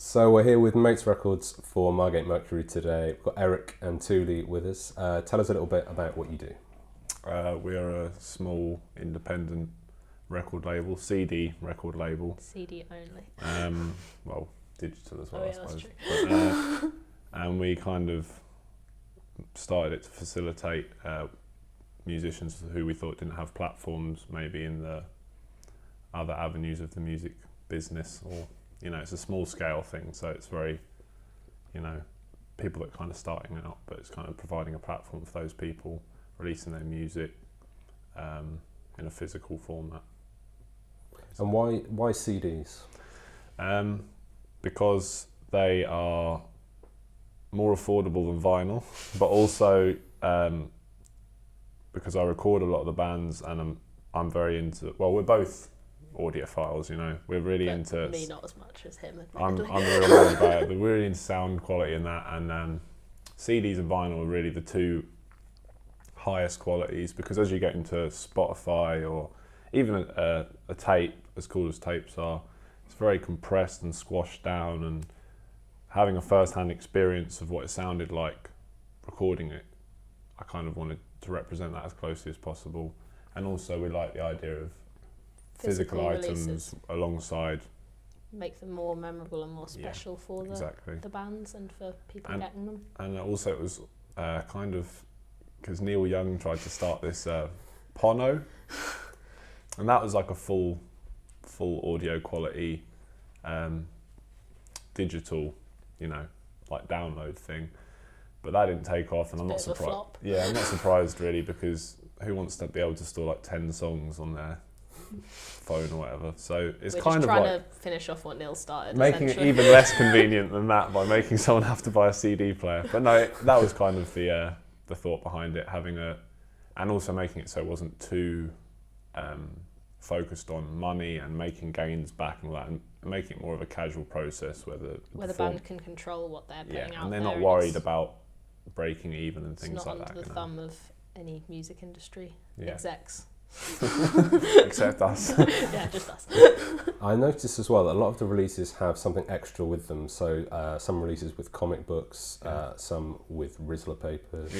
So we're here with M8's Records for Margate Mercury today. We've got Eric and Thule with us. Tell us a little bit about what you do. We are a small independent record label, CD record label. CD only. Well, digital as well, Oh, I yeah, that's suppose. true. And we kind of started it to facilitate musicians who we thought didn't have platforms, maybe in the other avenues of the music business, or it's a small scale thing, so it's very, people that are kind of starting out, but it's kind of providing a platform for those people, releasing their music in a physical format. And why CDs? Because they are more affordable than vinyl, but also because I record a lot of the bands, and I'm very into. Well, we're both audiophiles, We're really But into. me not as much as him. I'm admittedly. a real man about it, but we're really into sound quality and that, and CDs and vinyl are really the two highest qualities, because as you get into Spotify or even a tape, as cool as tapes are, it's very compressed and squashed down, and having a first-hand experience of what it sounded like recording it, I kind of wanted to represent that as closely as possible. And also we like the idea of physical items releases. alongside. Make them more memorable and more special for the bands and for people getting them. And also it was kind of, because Neil Young tried to start this Pono, and that was like a full audio quality digital, like download thing, but that didn't take off, and I'm not surprised. Yeah, I'm not surprised really, because who wants to be able to store like 10 songs on their phone or whatever? So it's We're kind just of trying like to finish off what Neil started, making it even less convenient than that by making someone have to buy a CD player. But no, that was kind of the thought behind it, and also making it so it wasn't too focused on money and making gains back and all that, and making it more of a casual process where the band can control what they're putting out, and they're there, not worried about breaking even and things like that. It's not under the thumb of any music industry execs. Except us. Yeah, just us. I noticed as well that a lot of the releases have something extra with them. So some releases with comic books, some with Rizzler papers.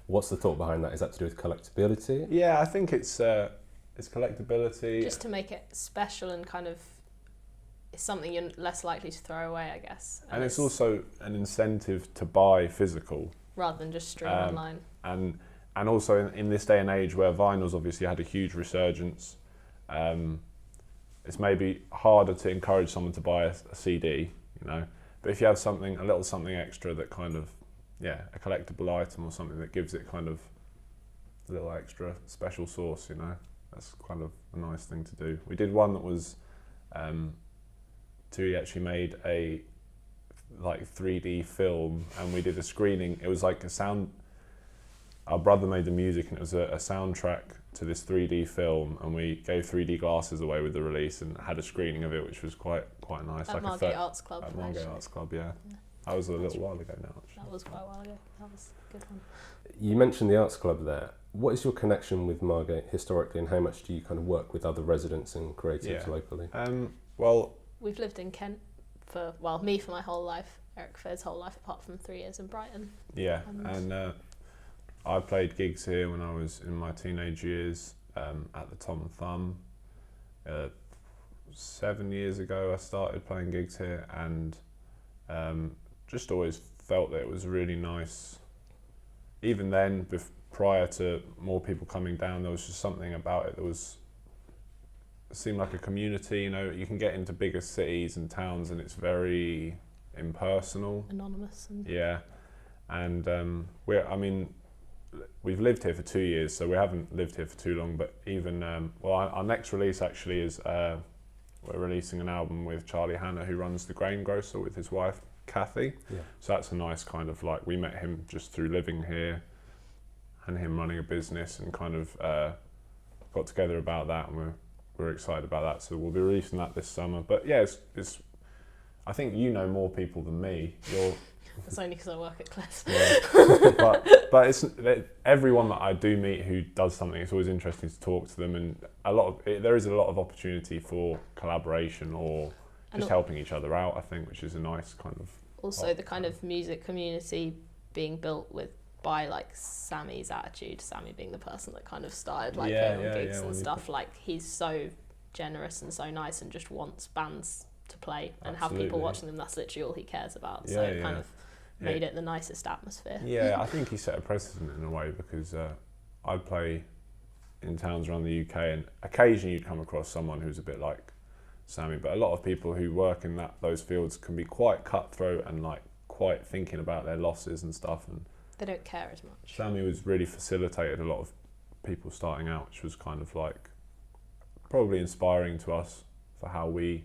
What's the thought behind that? Is that to do with collectability? Yeah, I think it's collectability. Just to make it special and kind of, it's something you're less likely to throw away, I guess. And it's also an incentive to buy physical rather than just stream online. And also in this day and age where vinyl's obviously had a huge resurgence, it's maybe harder to encourage someone to buy a CD, But if you have a little something extra that kind of, a collectible item or something that gives it kind of a little extra special sauce, that's kind of a nice thing to do. We did one that was, Tui actually made a 3D film, and we did a screening. It was like a sound. Our brother made the music, and it was a soundtrack to this 3D film, and we gave 3D glasses away with the release and had a screening of it, which was quite nice. At Margate Arts Club. At Margate Arts Club, yeah. That was a little while ago now, actually. That was quite a while ago. That was a good one. You mentioned the Arts Club there. What is your connection with Margate historically, and how much do you kind of work with other residents and creatives locally? Well, we've lived in Kent me for my whole life, Eric for his whole life, apart from 3 years in Brighton. Yeah, and I played gigs here when I was in my teenage years at the Tom Thumb. 7 years ago I started playing gigs here, and just always felt that it was really nice. Even then, prior to more people coming down, there was just something about it that it seemed like a community. You can get into bigger cities and towns and it's very impersonal. Anonymous. And we've lived here for 2 years, so we haven't lived here for too long, but even, our next release actually is, we're releasing an album with Charlie Hanna, who runs the Grain Grocer, with his wife, Kathy. Yeah. So that's a nice kind of we met him just through living here and him running a business, and kind of got together about that, and we're excited about that. So we'll be releasing that this summer. But yeah, it's I think you know more people than me. That's only because I work at Cliffs. Yeah. but it's everyone that I do meet who does something, it's always interesting to talk to them, and there is a lot of opportunity for collaboration or just helping each other out, I think, which is a nice kind of... Also the kind of music community being built by like Sammy's attitude, Sammy being the person that kind of started like going on gigs and stuff, like he's so generous and so nice and just wants bands to play and have people watching them. That's literally all he cares about. So it kind of made it the nicest atmosphere. Yeah, I think he set a precedent in a way, because I'd play in towns around the UK and occasionally you'd come across someone who's a bit like Sammy, but a lot of people who work in those fields can be quite cutthroat and like quite thinking about their losses and stuff, and they don't care as much. Sammy was really facilitated a lot of people starting out, which was kind of like probably inspiring to us for how we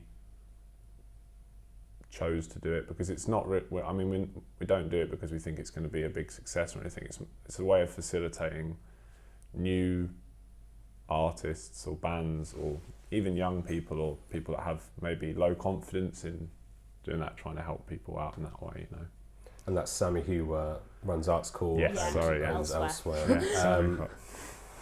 chose to do it, because it's not I mean we don't do it because we think it's going to be a big success or anything. It's a way of facilitating new artists or bands or even young people or people that have maybe low confidence in doing that, trying to help people out in that way, you know. And that's Sammy who runs Arts Call and elsewhere.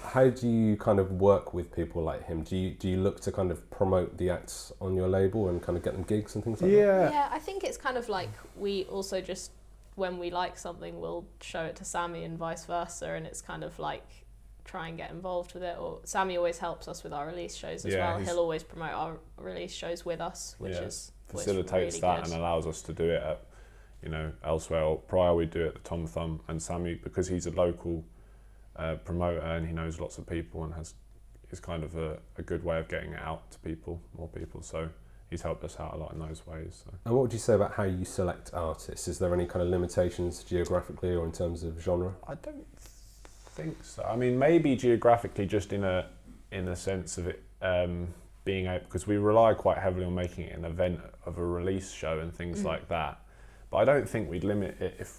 How do you kind of work with people like him? Do you look to kind of promote the acts on your label and kind of get them gigs and things like that? Yeah, I think it's kind of like we also just, when we like something, we'll show it to Sammy and vice versa, and it's kind of like try and get involved with it. Or Sammy always helps us with our release shows as well. He'll always promote our release shows with us, which is facilitates really that good. And allows us to do it at, you know, elsewhere. Or prior we'd do it at the Tom Thumb, and Sammy, because he's a local promoter and he knows lots of people and is kind of a good way of getting it out to people, more people. So he's helped us out a lot in those ways. So. And what would you say about how you select artists? Is there any kind of limitations geographically or in terms of genre? I don't think so. I mean, maybe geographically, just in a sense of it being able, because we rely quite heavily on making it an event of a release show and things like that. But I don't think we'd limit it if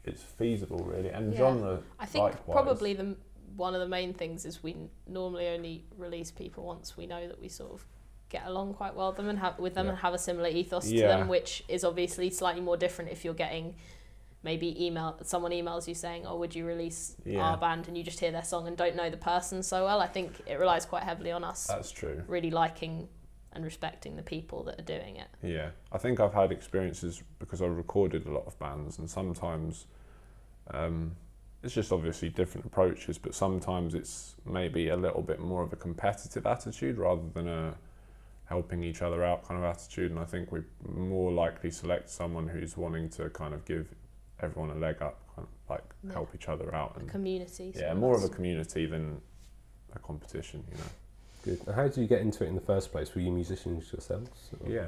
it's feasible, really. And genre, I think likewise. probably one of the main things is we normally only release people once we know that we sort of get along quite well with them and have a similar ethos to them, which is obviously slightly more different if you're getting maybe someone emails you saying, oh, would you release our band, and you just hear their song and don't know the person so well. I think it relies quite heavily on us. That's true. Really liking and respecting the people that are doing it. Yeah, I think I've had experiences because I've recorded a lot of bands, and sometimes it's just obviously different approaches, but sometimes it's maybe a little bit more of a competitive attitude rather than a helping each other out kind of attitude. And I think we more likely select someone who's wanting to kind of give everyone a leg up, kind of like help each other out. And a community. Yeah, more of a community than a competition, you know. Good. And how did you get into it in the first place? Were you musicians yourselves? Or? Yeah.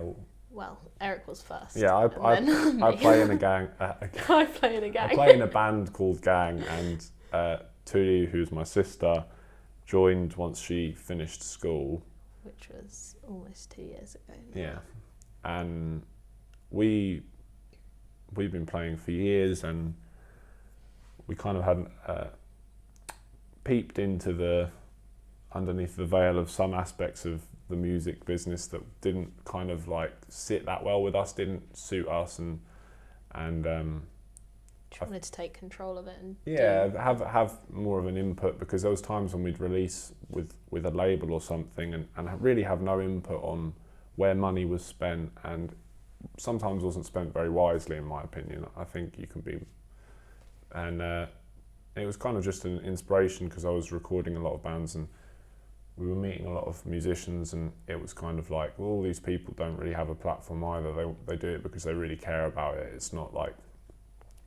Well, Eric was first. Yeah, I play in a gang. I play in a gang. I play in a band called Gang, and Tuli, who's my sister, joined once she finished school. Which was almost 2 years ago now. Yeah, and we've been playing for years, and we kind of had peeped into underneath the veil of some aspects of the music business that didn't kind of like sit that well with us, didn't suit us, and wanted to take control of it and have more of an input, because there was times when we'd release with a label or something and really have no input on where money was spent, and sometimes wasn't spent very wisely, in my opinion. I think you can be, and it was kind of just an inspiration, because I was recording a lot of bands and we were meeting a lot of musicians, and it was kind of like, well, all these people don't really have a platform either. They do it because they really care about it. It's not like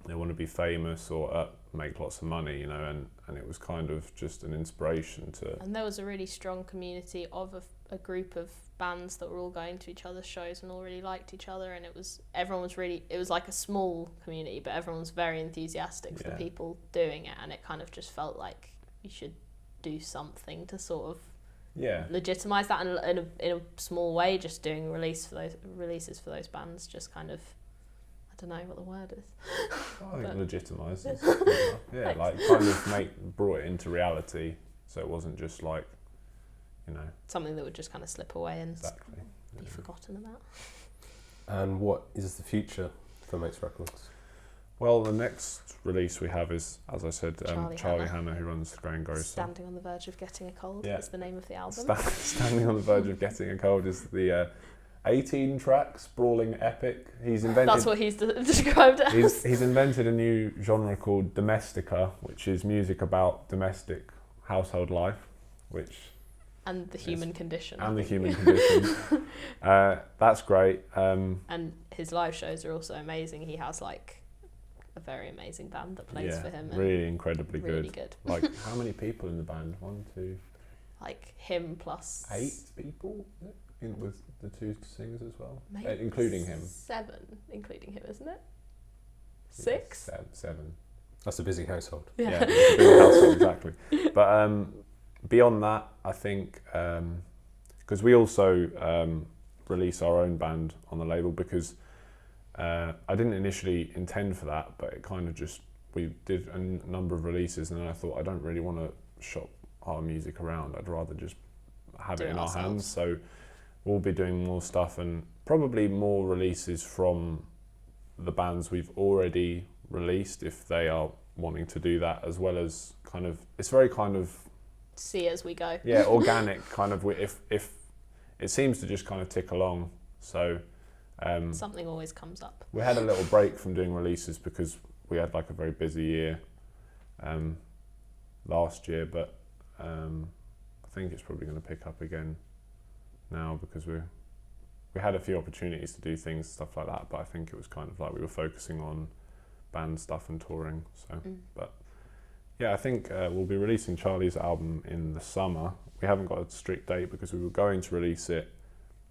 they want to be famous or make lots of money, you know, and it was kind of just an inspiration to... And there was a really strong community of a group of bands that were all going to each other's shows and all really liked each other, and it was like a small community, but everyone was very enthusiastic for the people doing it, and it kind of just felt like you should do something to sort of legitimise that in a small way. Just doing releases for those bands just kind of, I don't know what the word is. I think legitimise. Yeah, like kind of brought it into reality, so it wasn't just like, you know, something that would just kind of slip away and be forgotten about. And what is the future for M8's Records? Well, the next release we have is, as I said, Charlie Hannah, who runs Grey and Grocer. Standing on the Verge of Getting a Cold is the name of the album. Standing on the Verge of Getting a Cold is the 18 tracks, sprawling epic. He's invented. That's what he's described it as. He's invented a new genre called domestica, which is music about domestic household life, and the human condition. And the human condition. That's great. And his live shows are also amazing. He has like a very amazing band that plays for him. And really incredibly really good. Like, how many people in the band? 1, 2. Like him plus 8 people, with the 2 singers as well, maybe including him. 7, including him, isn't it? 6. 7. That's a busy household. Yeah, it's a big household, exactly. But beyond that, I think because we also release our own band on the label, because I didn't initially intend for that, but it kind of just, we did a number of releases, and then I thought I don't really want to shop our music around. I'd rather just have it in our hands. So we'll be doing more stuff, and probably more releases from the bands we've already released, if they are wanting to do that, as well as kind of, it's very kind of see as we go. Yeah, organic kind of. If it seems to just kind of tick along, so something always comes up. We had a little break from doing releases because we had like a very busy year last year, but I think it's probably going to pick up again now, because we had a few opportunities to do things, stuff like that, but I think it was kind of like we were focusing on band stuff and touring. So, but yeah, I think we'll be releasing Charlie's album in the summer. We haven't got a strict date because we were going to release it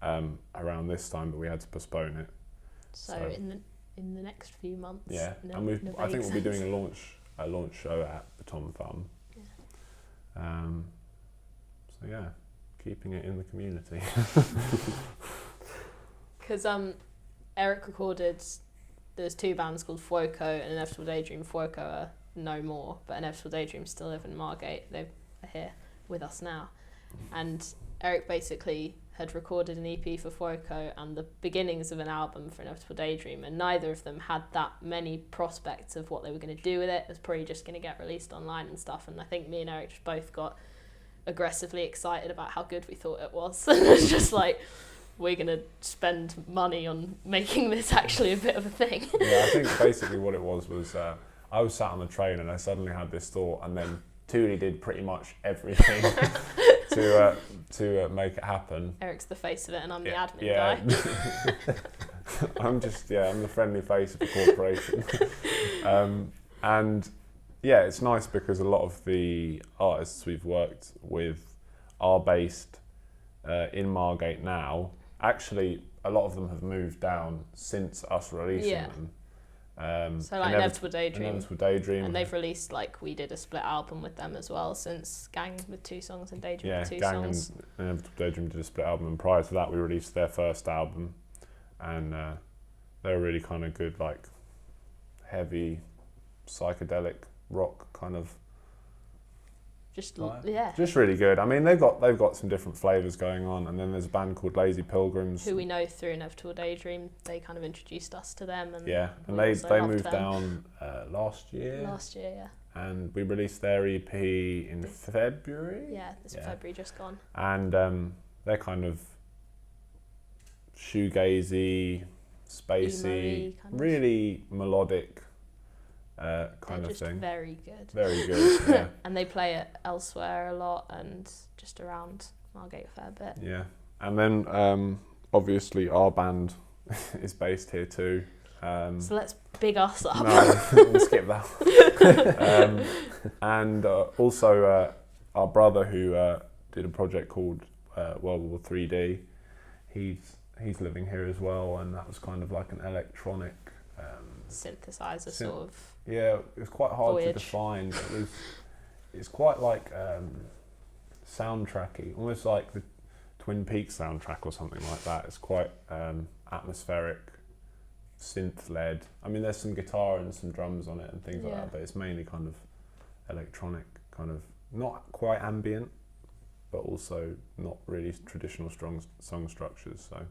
around this time, but we had to postpone it. So in the next few months. Yeah, and I think we'll be doing a launch show at the Tom Farm. Yeah. So yeah, keeping it in the community. Because Eric recorded, there's 2 bands called Fuoco and Inevitable Daydream. Fuoco are no more, but Inevitable Daydream still live in Margate. They are here with us now. And Eric basically had recorded an EP for Fuoco and the beginnings of an album for Inevitable Daydream, and neither of them had that many prospects of what they were going to do with it. It was probably just going to get released online and stuff, and I think me and Eric just both got aggressively excited about how good we thought it was. And it was just like, we're going to spend money on making this actually a bit of a thing. Yeah, I think basically what it was I was sat on the train and I suddenly had this thought, and then Tuli did pretty much everything to make it happen. Eric's the face of it, and I'm the admin guy. I'm the friendly face of the corporation. And yeah, it's nice because a lot of the artists we've worked with are based in Margate now. Actually, a lot of them have moved down since us releasing them. So like Inevitable Daydream. And they've released, like, we did a split album with them as well, since Gang with 2 songs and Daydream with 2 songs. And Inevitable Daydream did a split album, and prior to that we released their first album, and they were really kind of good, like heavy psychedelic rock kind of just really good. I mean, they've got some different flavours going on, and then there's a band called Lazy Pilgrims, who we know through Inevitable Daydream. They kind of introduced us to them, and they moved down last year. Yeah. And we released their EP in February. Yeah, February just gone. And they're kind of shoegazy, spacey, really melodic. Kind of thing. Very good. Very good, yeah. And they play it elsewhere a lot and just around Margate a fair bit. Yeah. And then obviously our band is based here too. So let's big us up. No, we'll skip that. And also our brother, who did a project called World War 3D, he's living here as well, and that was kind of like an electronic synthesizer sort of. Yeah, it was quite hard to define. It's quite like soundtracky, almost like the Twin Peaks soundtrack or something like that. It's quite atmospheric, synth-led. I mean, there's some guitar and some drums on it and things like that, but it's mainly kind of electronic, kind of not quite ambient, but also not really traditional strong song structures. So,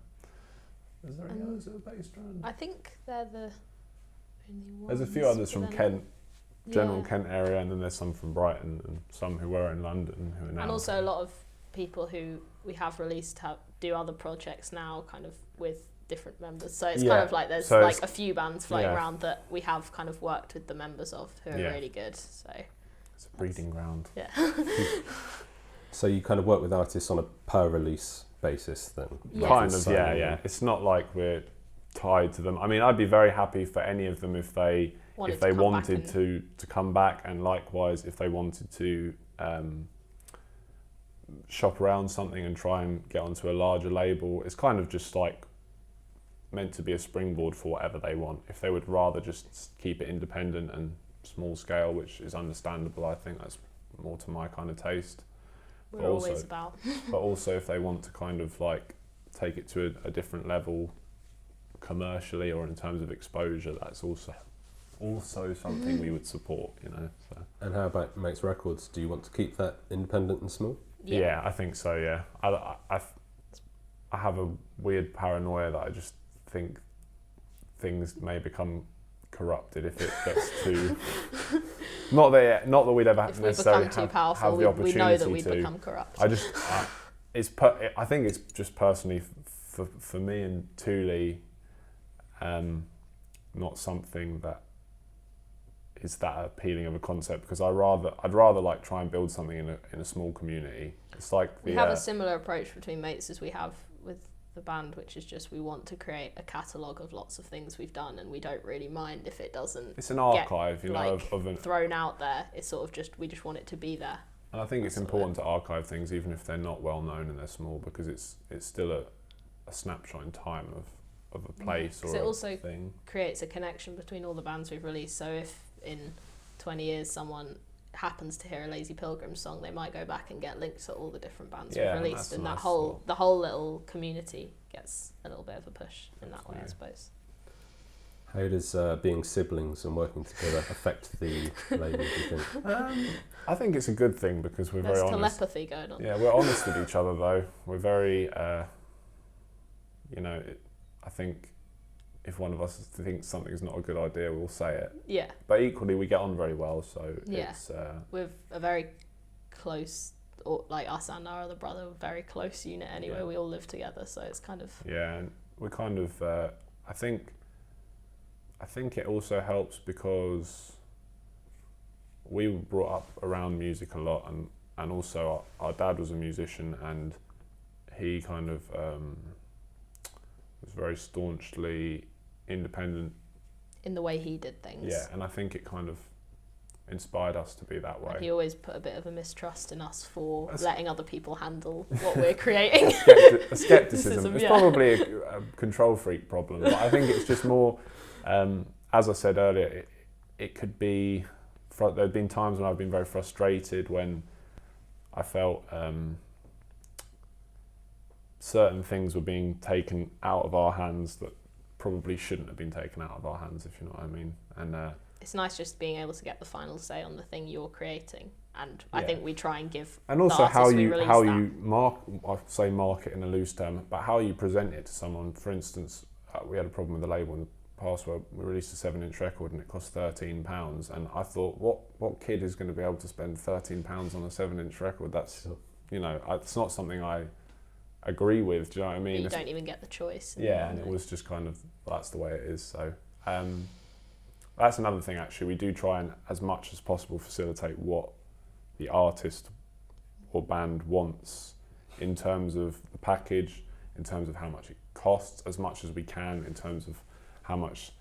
is there any others that are based around? I think they're the only ones. There's a few others from Kent, general Kent area, and then there's some from Brighton and some who were in London who are now. And also a lot of people who we have released do other projects now, kind of with different members. So it's Yeah. kind of like there's So like a few bands floating yeah. around that we have kind of worked with the members of who are Yeah. really good. So It's a breeding ground. yeah. So you kind of work with artists on a per release basis then? Yeah. Kind of, So- yeah. It's not like we're tied to them. I mean, I'd be very happy for any of them if they Wanted wanted to come back to come back, and likewise if they wanted to shop around something and try and get onto a larger label. It's kind of just like meant to be a springboard for whatever they want. If they would rather just keep it independent and small scale, which is understandable, I think that's more to my kind of taste. we're but always also- about. But also if they want to kind of like take it to a different level commercially or in terms of exposure, that's also something we would support, you know. So. And how about M8's Records? Do you want to keep that independent and small? Yeah, I think so. Yeah, I have a weird paranoia that I just think things may become corrupted if it gets too. not that we'd ever If we necessarily become too have powerful, the we opportunity know that we'd to. become corrupt. I think it's just personally for me and Thule, not something that is that appealing of a concept, because I'd rather like try and build something in a small community. It's like We have a similar approach between mates as we have with the band, which is just we want to create a catalogue of lots of things we've done, and we don't really mind if it doesn't it's an archive, you know, like, of an. thrown out there. It's sort of we just want it to be there. And I think it's That's important to archive things even if they're not well known and they're small, because it's still a snapshot in time of a place or it a also thing. creates a connection between all the bands we've released. So if in 20 years someone happens to hear a Lazy Pilgrim song, they might go back and get links to all the different bands Yeah, we've and released, that's a and nice the whole little community gets a little bit of a push in that way, I suppose. How does being siblings and working together affect the label, do you think? I think it's a good thing because we're There's very honest. telepathy going on. Yeah, we're honest with each other though. We're very, I think if one of us thinks something's not a good idea, we'll say it. Yeah, But equally, we get on very well, so Yeah. it's we're a very close, or like us and our other brother, we're a very close unit anyway. Yeah. We all live together, so it's kind of yeah, and we kind of. I think it also helps because we were brought up around music a lot, and also our dad was a musician, and he kind of was very staunchly independent. in the way he did things. Yeah, and I think it kind of inspired us to be that way. And he always put a bit of a mistrust in us for That's- letting other people handle what we're creating. A skepticism. It's yeah. probably a control freak problem, but I think it's just more, as I said earlier, it could be, there have been times when I've been very frustrated when I felt certain things were being taken out of our hands that probably shouldn't have been taken out of our hands, if you know what I mean. And It's nice just being able to get the final say on the thing you're creating, and I Yeah. think we try and give and also the how artists we you release I say market in a loose term, but how you present it to someone. For instance, we had a problem with the label in the past where we released a 7-inch record and it cost £13, and I thought, what kid is going to be able to spend £13 on a 7-inch record? That's, you know, it's not something I agree with. Do you know what I that. mean? You don't even get the choice. Yeah, and it was just kind of, that's the way it is. So that's another thing, actually. We do try and, as much as possible, facilitate what the artist or band wants in terms of the package, in terms of how much it costs, as much as we can, in terms of how much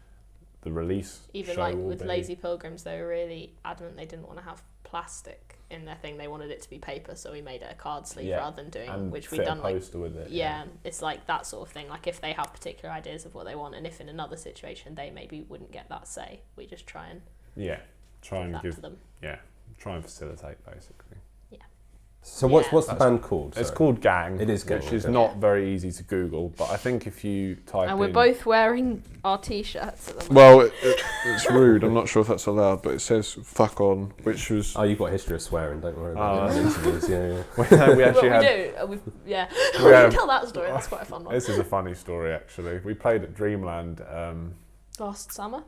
the release Even show like will with be. Lazy Pilgrims, they were really adamant they didn't want to have plastic in their thing. They wanted it to be paper, so we made it a card sleeve Yeah, rather than doing, and which fit we've done a like poster with it. yeah, it's like that sort of thing. Like if they have particular ideas of what they want, and if in another situation they maybe wouldn't get that say, we just try and Yeah, try give and that give, to them. try and facilitate, basically. So what's Yeah. the band called? It's Sorry. called Gang. It is Gang, which is okay. not very easy to Google, but I think if you type And we're in... both wearing our t-shirts at the moment. Well, it's rude. I'm not sure if that's allowed, but it says "fuck on," which was. Oh, you've got a history of swearing, don't worry about Oh. it. Interviews, yeah. we actually Well, we had. do. We've, yeah, We we have- can tell that story. That's quite a fun one. This is a funny story, actually. We played at Dreamland Last summer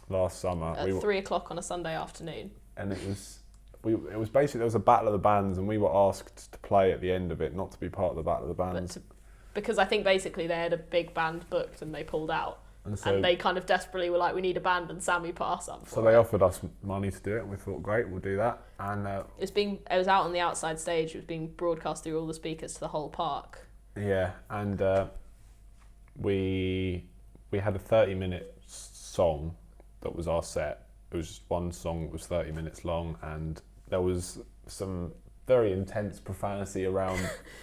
last summer. at 3 o'clock on a Sunday afternoon. And it was it was basically, there was a battle of the bands, and we were asked to play at the end of it, not to be part of the battle of the bands. Because I think basically they had a big band booked and they pulled out. And they kind of desperately were like, we need a band, and Sammy put us up for So they offered us money to do it, and we thought, great, we'll do that. And it was out on the outside stage. It was being broadcast through all the speakers to the whole park. Yeah, and we had a 30-minute song that was our set. It was just one song that was 30 minutes long, and there was some very intense profanity around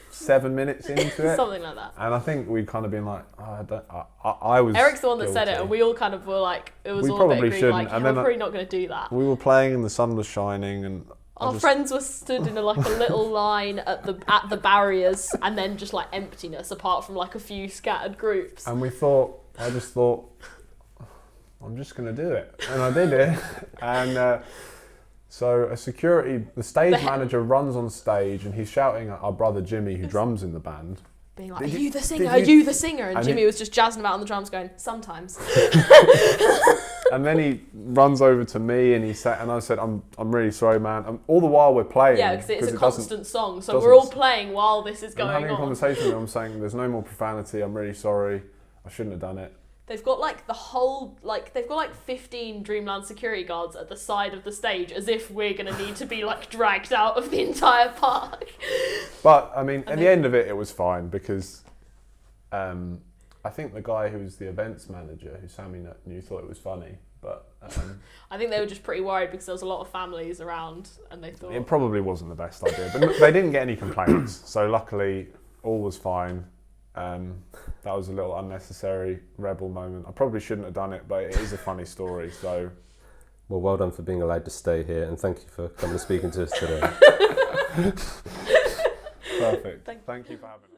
7 minutes into it. Something like that. And I think we'd kind of been like, I was Eric's the one that guilty. said it, and we all kind of were like, it was We all probably a bit agreed, shouldn't, like, and we're then probably not going to do that. We were playing and the sun was shining, and Our friends were stood in a little line at the barriers, and then just like emptiness apart from like a few scattered groups. And I just thought, I'm just going to do it. And I did it. And so the stage manager runs on stage, and he's shouting at our brother Jimmy, who drums in the band. Being like, are you the singer? Are you the singer? And Jimmy was just jazzing about on the drums going, sometimes. And then he runs over to me and I said, I'm really sorry, man. All the while we're playing. Yeah, because it's a constant song. So we're all playing while this is going on. I'm having a conversation with him, I'm saying, there's no more profanity. I'm really sorry. I shouldn't have done it. They've got like they've got like 15 Dreamland security guards at the side of the stage, as if we're going to need to be like dragged out of the entire park. But I mean, at the end of it, it was fine, because I think the guy who was the events manager, who Sammy knew, thought it was funny. But I think they were just pretty worried because there was a lot of families around, and they thought it probably wasn't the best idea. But they didn't get any complaints, so luckily all was fine. That was a little unnecessary rebel moment. I probably shouldn't have done it, but it is a funny story. So, well done for being allowed to stay here, and thank you for coming and speaking to us today. Perfect. Thank you for having me.